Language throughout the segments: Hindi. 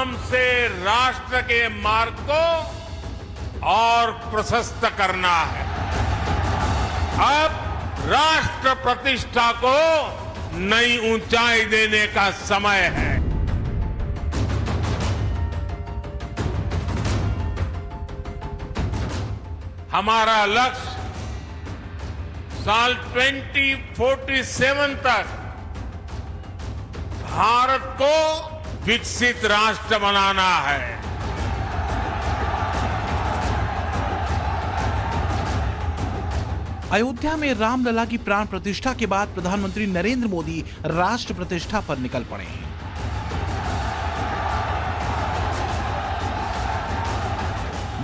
राम से राष्ट्र के मार्ग को और प्रशस्त करना है। अब राष्ट्र प्रतिष्ठा को नई ऊंचाई देने का समय है। हमारा लक्ष्य साल 2047 तक भारत को विकसित राष्ट्र बनाना है। अयोध्या में रामलला की प्राण प्रतिष्ठा के बाद प्रधानमंत्री नरेंद्र मोदी राष्ट्र प्रतिष्ठा पर निकल पड़े हैं।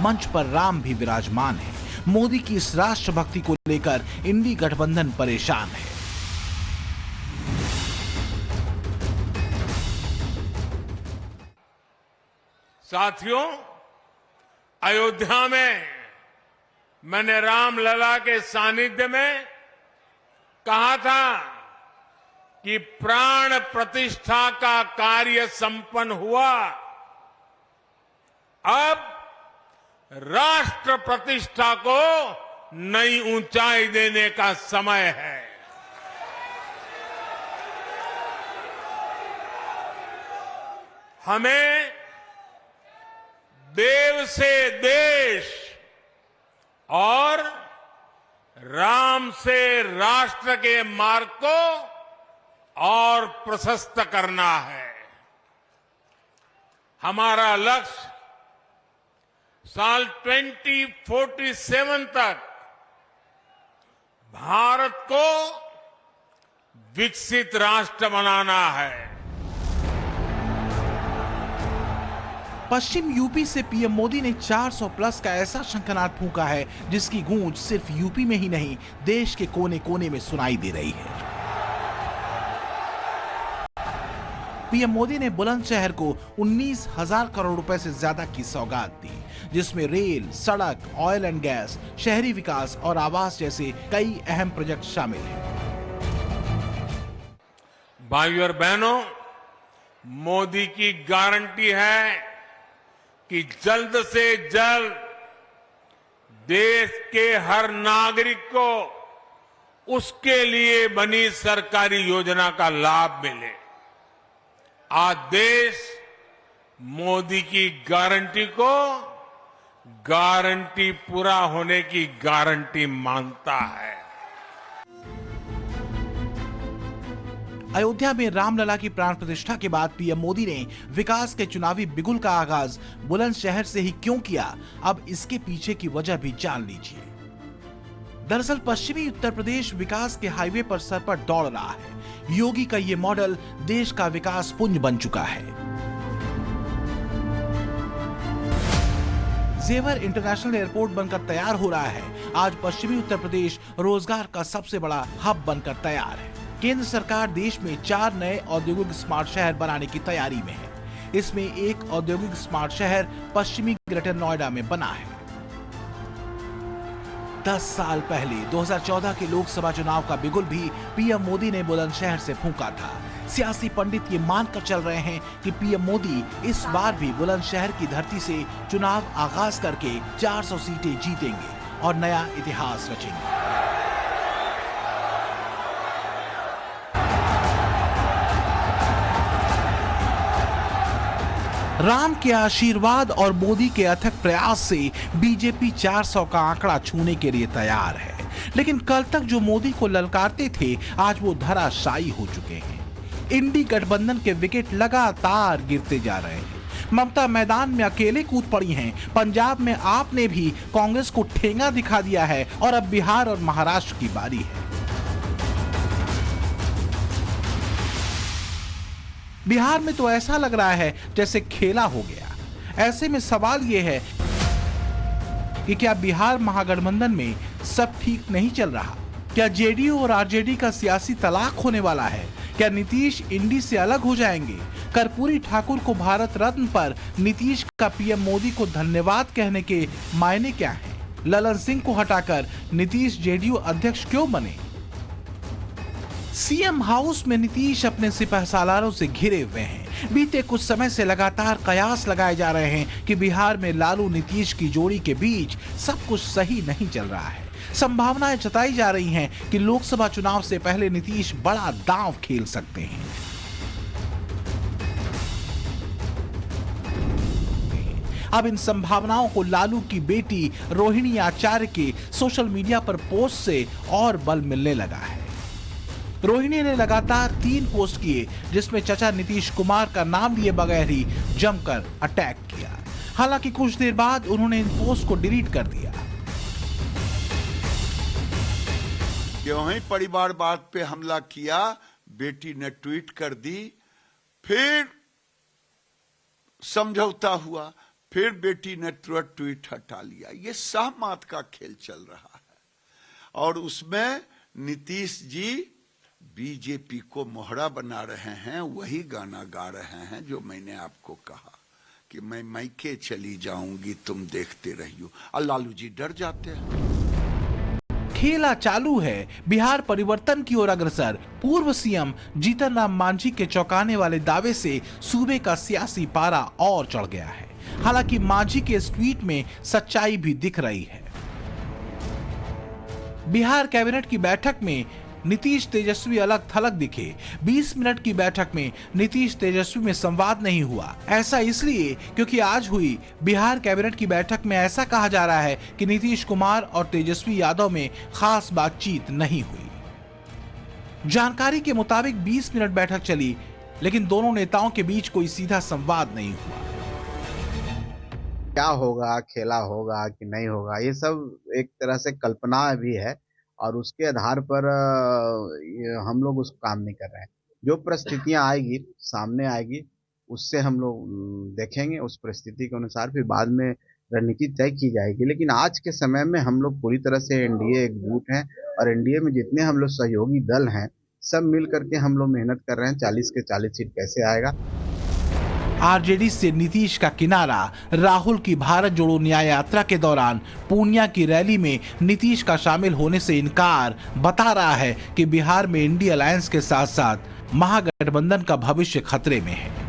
मंच पर राम भी विराजमान है। मोदी की इस राष्ट्रभक्ति को लेकर इंडी गठबंधन परेशान है। साथियों, अयोध्या में मैंने रामलला के सानिध्य में कहा था कि प्राण प्रतिष्ठा का कार्य संपन्न हुआ। अब राष्ट्र प्रतिष्ठा को नई ऊंचाई देने का समय है। हमें देव से देश और राम से राष्ट्र के मार्ग को और प्रशस्त करना है। हमारा लक्ष्य साल 2047 तक भारत को विकसित राष्ट्र बनाना है। पश्चिम यूपी से पीएम मोदी ने 400 प्लस का ऐसा शंखनाद फूंका है जिसकी गूंज सिर्फ यूपी में ही नहीं, देश के कोने कोने में सुनाई दे रही है। पीएम मोदी ने बुलंदशहर को 19,000 करोड़ रुपए से ज्यादा की सौगात दी, जिसमें रेल, सड़क, ऑयल एंड गैस, शहरी विकास और आवास जैसे कई अहम प्रोजेक्ट शामिल हैं। भाइयों और बहनों, मोदी की गारंटी है कि जल्द से जल्द देश के हर नागरिक को उसके लिए बनी सरकारी योजना का लाभ मिले। आज देश मोदी की गारंटी को गारंटी पूरा होने की गारंटी मानता है। अयोध्या में रामलला की प्राण प्रतिष्ठा के बाद पीएम मोदी ने विकास के चुनावी बिगुल का आगाज बुलंदशहर से ही क्यों किया, अब इसके पीछे की वजह भी जान लीजिए। दरअसल पश्चिमी उत्तर प्रदेश विकास के हाईवे पर सर पर दौड़ रहा है। योगी का ये मॉडल देश का विकास पुंज बन चुका है। जेवर इंटरनेशनल एयरपोर्ट बनकर तैयार हो रहा है। आज पश्चिमी उत्तर प्रदेश रोजगार का सबसे बड़ा हब बनकर तैयार है। केंद्र सरकार देश में 4 नए औद्योगिक स्मार्ट शहर बनाने की तैयारी में है। इसमें एक औद्योगिक स्मार्ट शहर पश्चिमी ग्रेटर नोएडा में बना है। 10 साल पहले 2014 के लोकसभा चुनाव का बिगुल भी पीएम मोदी ने बुलंदशहर से फूंका था। सियासी पंडित ये मानकर चल रहे हैं कि पीएम मोदी इस बार भी बुलंदशहर की धरती से चुनाव आगाज करके 400 सीटें जीतेंगे और नया इतिहास रचेंगे। राम के आशीर्वाद और मोदी के अथक प्रयास से बीजेपी 400 का आंकड़ा छूने के लिए तैयार है। लेकिन कल तक जो मोदी को ललकारते थे, आज वो धराशायी हो चुके हैं। इंडी गठबंधन के विकेट लगातार गिरते जा रहे हैं। ममता मैदान में अकेले कूद पड़ी हैं। पंजाब में आपने भी कांग्रेस को ठेंगा दिखा दिया है और अब बिहार और महाराष्ट्र की बारी है। बिहार में तो ऐसा लग रहा है जैसे खेला हो गया। ऐसे में सवाल यह है कि क्या बिहार महागठबंधन में सब ठीक नहीं चल रहा? क्या जेडीयू और आरजेडी का सियासी तलाक होने वाला है? क्या नीतीश इंडी से अलग हो जाएंगे? कर्पूरी ठाकुर को भारत रत्न पर नीतीश का पीएम मोदी को धन्यवाद कहने के मायने क्या हैं? ललन सिंह को हटाकर नीतीश जेडीयू अध्यक्ष क्यों बने? सीएम हाउस में नीतीश अपने सिपहसालारों से घिरे हुए हैं। बीते कुछ समय से लगातार कयास लगाए जा रहे हैं कि बिहार में लालू नीतीश की जोड़ी के बीच सब कुछ सही नहीं चल रहा है। संभावनाएं जताई जा रही हैं कि लोकसभा चुनाव से पहले नीतीश बड़ा दांव खेल सकते हैं। अब इन संभावनाओं को लालू की बेटी रोहिणी आचार्य के सोशल मीडिया पर पोस्ट से और बल मिलने लगा है। रोहिणी ने लगातार 3 पोस्ट किए जिसमें चचा नीतीश कुमार का नाम लिए बगैर ही जमकर अटैक किया। हालांकि कुछ देर बाद उन्होंने इन पोस्ट को डिलीट कर दिया। क्यों ही परिवारवाद पे हमला किया, बेटी ने ट्वीट कर दी, फिर समझौता हुआ, फिर बेटी ने तुरंत ट्वीट हटा लिया। ये सहमत का खेल चल रहा है और उसमें नीतीश जी बीजेपी को मोहरा बना रहे हैं। वही गाना गा रहे हैं जो मैंने आपको कहा कि मैं मैके चली जाऊंगी, तुम देखते रहियो, और लालू जी डर जाते हैं। खेला चालू है। बिहार परिवर्तन की ओर अग्रसर। पूर्व सीएम जीतन राम मांझी के चौंकाने वाले दावे से सूबे का सियासी पारा और चढ़ गया है। हालांकि मांझी के इस ट्वीट में सच्चाई भी दिख रही है। बिहार कैबिनेट की बैठक में नीतीश तेजस्वी अलग थलग दिखे। 20 मिनट की बैठक में नीतीश तेजस्वी में संवाद नहीं हुआ। ऐसा इसलिए क्योंकि आज हुई बिहार कैबिनेट की बैठक में ऐसा कहा जा रहा है कि नीतीश कुमार और तेजस्वी यादव में खास बातचीत नहीं हुई। जानकारी के मुताबिक 20 मिनट बैठक चली, लेकिन दोनों नेताओं के बीच कोई सीधा संवाद नहीं हुआ। क्या होगा, खेला होगा कि नहीं होगा, ये सब एक तरह से कल्पना भी है और उसके आधार पर हम लोग उस काम नहीं कर रहे हैं। जो परिस्थितियां आएगी सामने आएगी, उससे हम लोग देखेंगे, उस परिस्थिति के अनुसार फिर बाद में रणनीति तय की जाएगी। लेकिन आज के समय में हम लोग पूरी तरह से एनडीए एकजुट हैं और एनडीए में जितने हम लोग सहयोगी दल हैं सब मिल करके हम लोग मेहनत कर रहे हैं। 40 के 40 सीट कैसे आएगा। आरजेडी से नीतीश का किनारा। राहुल की भारत जोड़ो न्याय यात्रा के दौरान पूर्णिया की रैली में नीतीश का शामिल होने से इनकार बता रहा है कि बिहार में इंडी अलायंस के साथ साथ महागठबंधन का भविष्य खतरे में है।